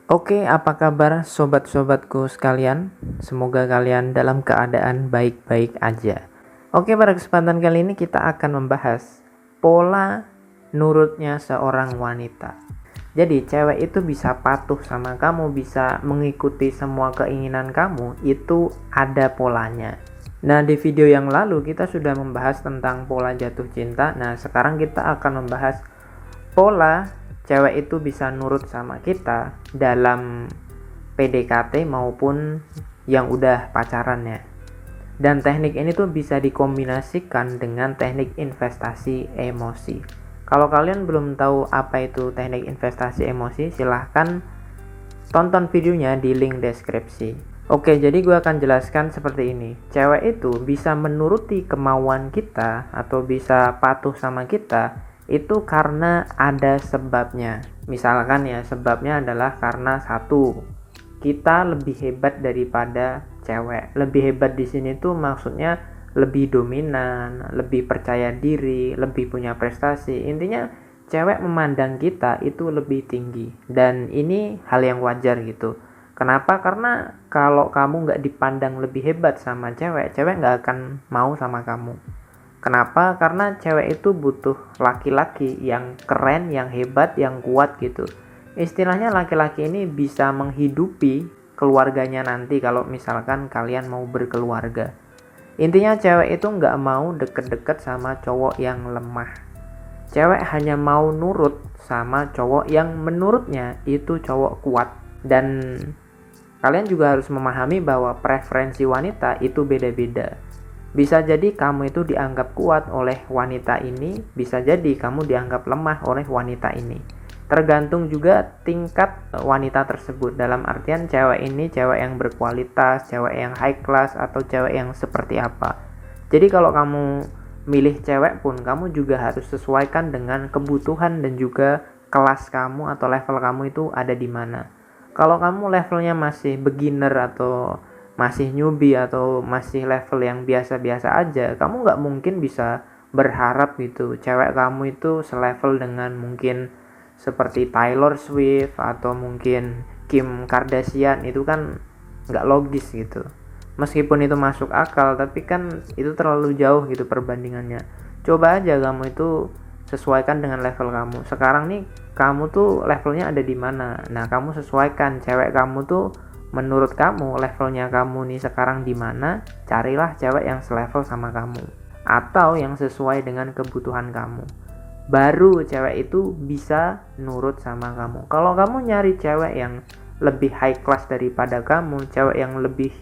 Oke, apa kabar sobat-sobatku sekalian? Semoga kalian dalam keadaan baik-baik aja. Oke, pada kesempatan kali ini kita akan membahas pola nurutnya seorang wanita. Jadi, cewek itu bisa patuh sama kamu, bisa mengikuti semua keinginan kamu, itu ada polanya. Nah, di video yang lalu kita sudah membahas tentang pola jatuh cinta. Nah, sekarang kita akan membahas pola cewek itu bisa nurut sama kita dalam PDKT maupun yang udah pacarannya. Dan teknik ini tuh bisa dikombinasikan dengan teknik investasi emosi. Kalau kalian belum tahu apa itu teknik investasi emosi, silahkan tonton videonya di link deskripsi. Oke, jadi gue akan jelaskan seperti ini. Cewek itu bisa menuruti kemauan kita atau bisa patuh sama kita itu karena ada sebabnya. Misalkan ya, sebabnya adalah karena satu, kita lebih hebat daripada cewek. Lebih hebat di sini tuh maksudnya lebih dominan, lebih percaya diri, lebih punya prestasi. Intinya cewek memandang kita itu lebih tinggi, dan ini hal yang wajar gitu. Kenapa? Karena kalau kamu nggak dipandang lebih hebat sama cewek, cewek nggak akan mau sama kamu. Kenapa? Karena cewek itu butuh laki-laki yang keren, yang hebat, yang kuat gitu. Istilahnya laki-laki ini bisa menghidupi keluarganya nanti kalau misalkan kalian mau berkeluarga. Intinya cewek itu nggak mau deket-deket sama cowok yang lemah. Cewek hanya mau nurut sama cowok yang menurutnya itu cowok kuat. Dan kalian juga harus memahami bahwa preferensi wanita itu beda-beda. Bisa jadi kamu itu dianggap kuat oleh wanita ini, bisa jadi kamu dianggap lemah oleh wanita ini. Tergantung juga tingkat wanita tersebut. Dalam artian cewek ini cewek yang berkualitas, cewek yang high class, atau cewek yang seperti apa. Jadi kalau kamu milih cewek pun, kamu juga harus sesuaikan dengan kebutuhan dan juga kelas kamu atau level kamu itu ada di mana. Kalau kamu levelnya masih beginner atau masih newbie atau masih level yang biasa-biasa aja, kamu nggak mungkin bisa berharap gitu cewek kamu itu selevel dengan mungkin seperti Taylor Swift atau mungkin Kim Kardashian. Itu kan nggak logis gitu. Meskipun itu masuk akal, tapi kan itu terlalu jauh gitu perbandingannya. Coba aja kamu itu sesuaikan dengan level kamu. Sekarang nih kamu tuh levelnya ada di mana. Nah, kamu sesuaikan cewek kamu tuh menurut kamu levelnya kamu nih sekarang di mana. Carilah cewek yang selevel sama kamu atau yang sesuai dengan kebutuhan kamu. Baru cewek itu bisa nurut sama kamu. Kalau kamu nyari cewek yang lebih high class daripada kamu, cewek yang lebih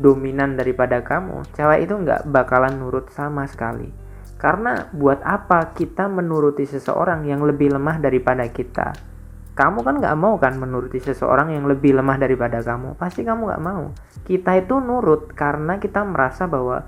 dominan daripada kamu, cewek itu nggak bakalan nurut sama sekali. Karena buat apa kita menuruti seseorang yang lebih lemah daripada kita? Kamu kan nggak mau kan menuruti seseorang yang lebih lemah daripada kamu? Pasti kamu nggak mau. Kita itu nurut karena kita merasa bahwa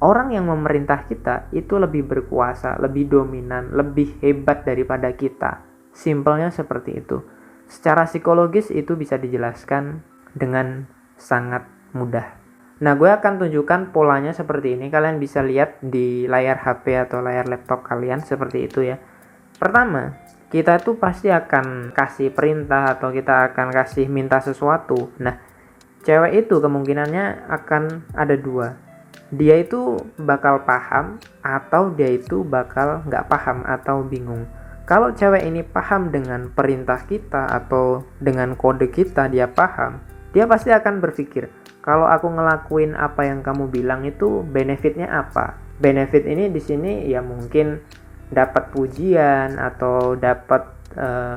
orang yang memerintah kita itu lebih berkuasa, lebih dominan, lebih hebat daripada kita. Simpelnya seperti itu. Secara psikologis itu bisa dijelaskan dengan sangat mudah. Nah, gue akan tunjukkan polanya seperti ini. Kalian bisa lihat di layar HP atau layar laptop kalian seperti itu ya. Pertama, kita tuh pasti akan kasih perintah atau kita akan kasih minta sesuatu. Nah, cewek itu kemungkinannya akan ada dua. Dia itu bakal paham atau dia itu bakal nggak paham atau bingung. Kalau cewek ini paham dengan perintah kita atau dengan kode kita, dia paham, dia pasti akan berpikir, kalau aku ngelakuin apa yang kamu bilang itu benefitnya apa? Benefit ini di sini ya mungkin dapat pujian atau dapat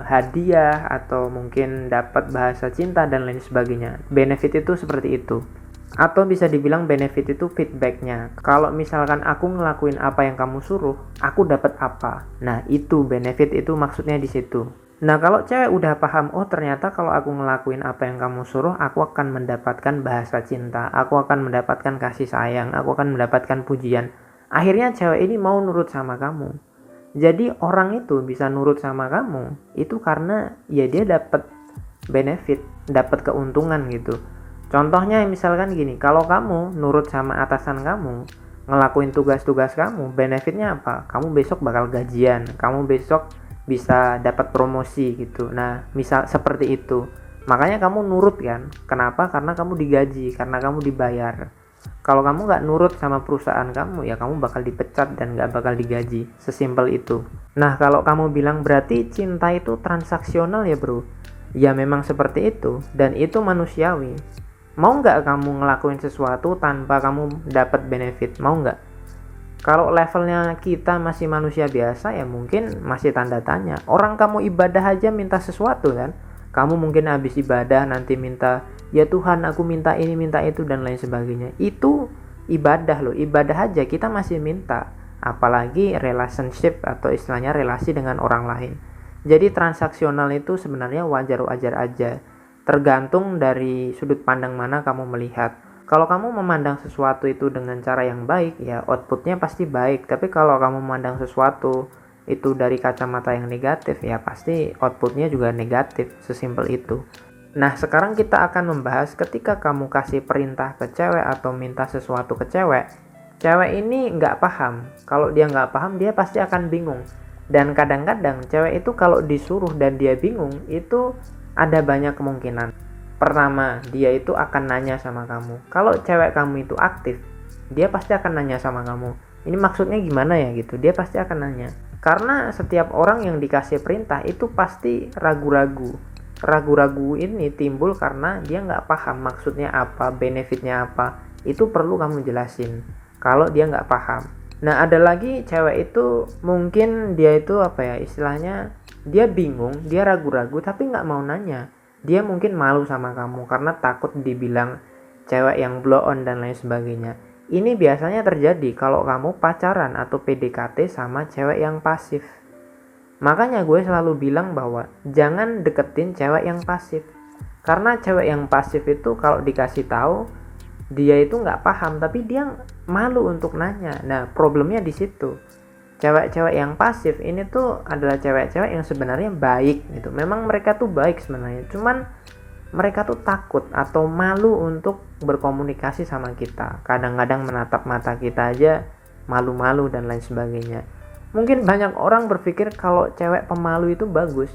hadiah atau mungkin dapat bahasa cinta dan lain sebagainya. Benefit itu seperti itu. Atau bisa dibilang benefit itu feedbacknya. Kalau misalkan aku ngelakuin apa yang kamu suruh, aku dapat apa? Nah, itu benefit itu maksudnya di situ. Nah, kalau cewek udah paham, oh ternyata kalau aku ngelakuin apa yang kamu suruh, aku akan mendapatkan bahasa cinta, aku akan mendapatkan kasih sayang, aku akan mendapatkan pujian. Akhirnya cewek ini mau nurut sama kamu. Jadi orang itu bisa nurut sama kamu, itu karena ya dia dapat benefit, dapat keuntungan gitu. Contohnya misalkan gini, kalau kamu nurut sama atasan kamu, ngelakuin tugas-tugas kamu, benefitnya apa? Kamu besok bakal gajian, kamu besok bisa dapat promosi gitu. Nah, misal seperti itu. Makanya kamu nurut kan? Kenapa? Karena kamu digaji, karena kamu dibayar. Kalau kamu nggak nurut sama perusahaan kamu, ya kamu bakal dipecat dan nggak bakal digaji. Sesimpel itu. Nah, kalau kamu bilang berarti cinta itu transaksional ya bro? Ya memang seperti itu, dan itu manusiawi. Mau nggak kamu ngelakuin sesuatu tanpa kamu dapat benefit? Mau nggak? Kalau levelnya kita masih manusia biasa, ya mungkin masih tanda tanya. Orang kamu ibadah aja minta sesuatu kan? Kamu mungkin habis ibadah nanti minta, ya Tuhan aku minta ini minta itu dan lain sebagainya. Itu ibadah loh, ibadah aja kita masih minta. Apalagi relationship atau istilahnya relasi dengan orang lain. Jadi transaksional itu sebenarnya wajar-wajar aja. Tergantung dari sudut pandang mana kamu melihat. Kalau kamu memandang sesuatu itu dengan cara yang baik, ya outputnya pasti baik. Tapi kalau kamu memandang sesuatu itu dari kacamata yang negatif, ya pasti outputnya juga negatif. Sesimpel itu. Nah, sekarang kita akan membahas ketika kamu kasih perintah ke cewek atau minta sesuatu ke cewek. Cewek ini nggak paham. Kalau dia nggak paham, dia pasti akan bingung. Dan kadang-kadang cewek itu kalau disuruh dan dia bingung, itu ada banyak kemungkinan. Pertama, dia itu akan nanya sama kamu. Kalau cewek kamu itu aktif, dia pasti akan nanya sama kamu. Ini maksudnya gimana ya gitu. Dia pasti akan nanya. Karena setiap orang yang dikasih perintah itu pasti ragu-ragu. Ragu-ragu ini timbul karena dia nggak paham maksudnya apa, benefitnya apa. Itu perlu kamu jelasin. Kalau dia nggak paham. Nah, ada lagi cewek itu mungkin dia itu apa ya istilahnya, dia bingung, dia ragu-ragu tapi nggak mau nanya. Dia mungkin malu sama kamu karena takut dibilang cewek yang blow on dan lain sebagainya. Ini biasanya terjadi kalau kamu pacaran atau PDKT sama cewek yang pasif. Makanya gue selalu bilang bahwa jangan deketin cewek yang pasif. Karena cewek yang pasif itu kalau dikasih tahu, dia itu nggak paham tapi dia malu untuk nanya. Nah, problemnya di situ. Cewek-cewek yang pasif ini tuh adalah cewek-cewek yang sebenarnya baik gitu. Memang mereka tuh baik sebenarnya. Cuman mereka tuh takut atau malu untuk berkomunikasi sama kita. Kadang-kadang menatap mata kita aja malu-malu dan lain sebagainya. Mungkin banyak orang berpikir kalau cewek pemalu itu bagus.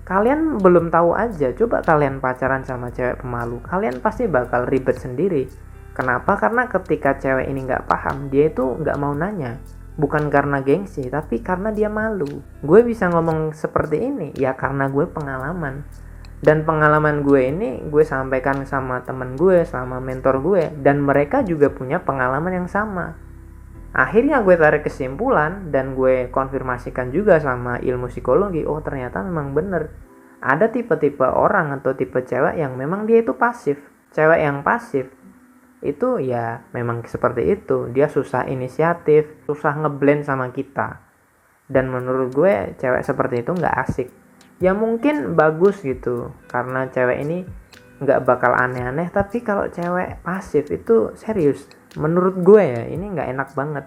Kalian belum tahu aja. Coba kalian pacaran sama cewek pemalu. Kalian pasti bakal ribet sendiri. Kenapa? Karena ketika cewek ini nggak paham, dia itu nggak mau nanya. Bukan karena gengsi, tapi karena dia malu. Gue bisa ngomong seperti ini, ya karena gue pengalaman. Dan pengalaman gue ini, gue sampaikan sama temen gue, sama mentor gue. Dan mereka juga punya pengalaman yang sama. Akhirnya gue tarik kesimpulan, dan gue konfirmasikan juga sama ilmu psikologi. Oh, ternyata memang bener. Ada tipe-tipe orang atau tipe cewek yang memang dia itu pasif. Cewek yang pasif itu ya memang seperti itu, dia susah inisiatif, susah ngeblend sama kita. Dan menurut gue cewek seperti itu nggak asik. Ya mungkin bagus gitu karena cewek ini nggak bakal aneh-aneh, tapi kalau cewek pasif itu serius menurut gue ya ini nggak enak banget.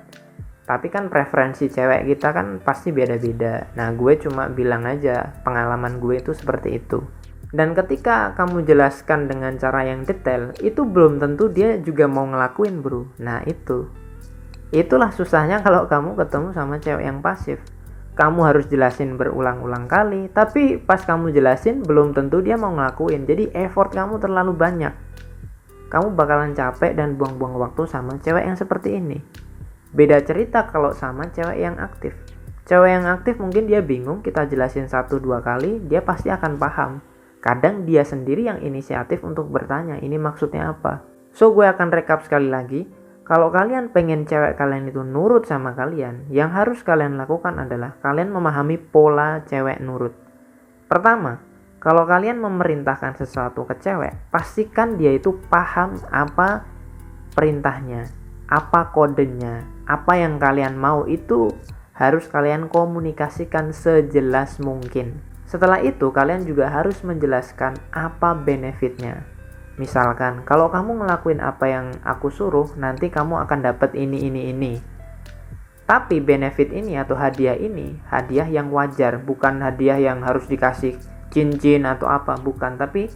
Tapi kan preferensi cewek kita kan pasti beda-beda. Nah, gue cuma bilang aja pengalaman gue itu seperti itu. Dan ketika kamu jelaskan dengan cara yang detail, itu belum tentu dia juga mau ngelakuin bro. Nah itulah susahnya kalau kamu ketemu sama cewek yang pasif. Kamu harus jelasin berulang-ulang kali, tapi pas kamu jelasin belum tentu dia mau ngelakuin. Jadi effort kamu terlalu banyak. Kamu bakalan capek dan buang-buang waktu sama cewek yang seperti ini. Beda cerita kalau sama cewek yang aktif. Cewek yang aktif mungkin dia bingung, kita jelasin 1-2 kali, dia pasti akan paham. Kadang dia sendiri yang inisiatif untuk bertanya, ini maksudnya apa? So, gue akan rekap sekali lagi. Kalau kalian pengen cewek kalian itu nurut sama kalian, yang harus kalian lakukan adalah kalian memahami pola cewek nurut. Pertama, kalau kalian memerintahkan sesuatu ke cewek, pastikan dia itu paham apa perintahnya, apa kodenya, apa yang kalian mau itu harus kalian komunikasikan sejelas mungkin. Setelah itu, kalian juga harus menjelaskan apa benefitnya. Misalkan, kalau kamu ngelakuin apa yang aku suruh, nanti kamu akan dapat ini. Tapi benefit ini atau hadiah ini, hadiah yang wajar, bukan hadiah yang harus dikasih cincin atau apa, bukan. Tapi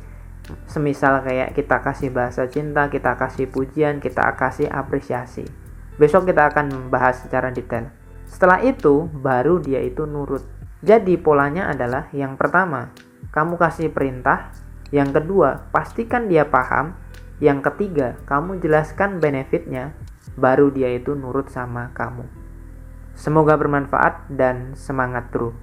semisal kayak kita kasih bahasa cinta, kita kasih pujian, kita kasih apresiasi. Besok kita akan membahas secara detail. Setelah itu, baru dia itu nurut. Jadi polanya adalah yang pertama, kamu kasih perintah, Yang kedua, pastikan dia paham. Yang ketiga, kamu jelaskan benefitnya, baru dia itu nurut sama kamu. Semoga bermanfaat dan semangat terus.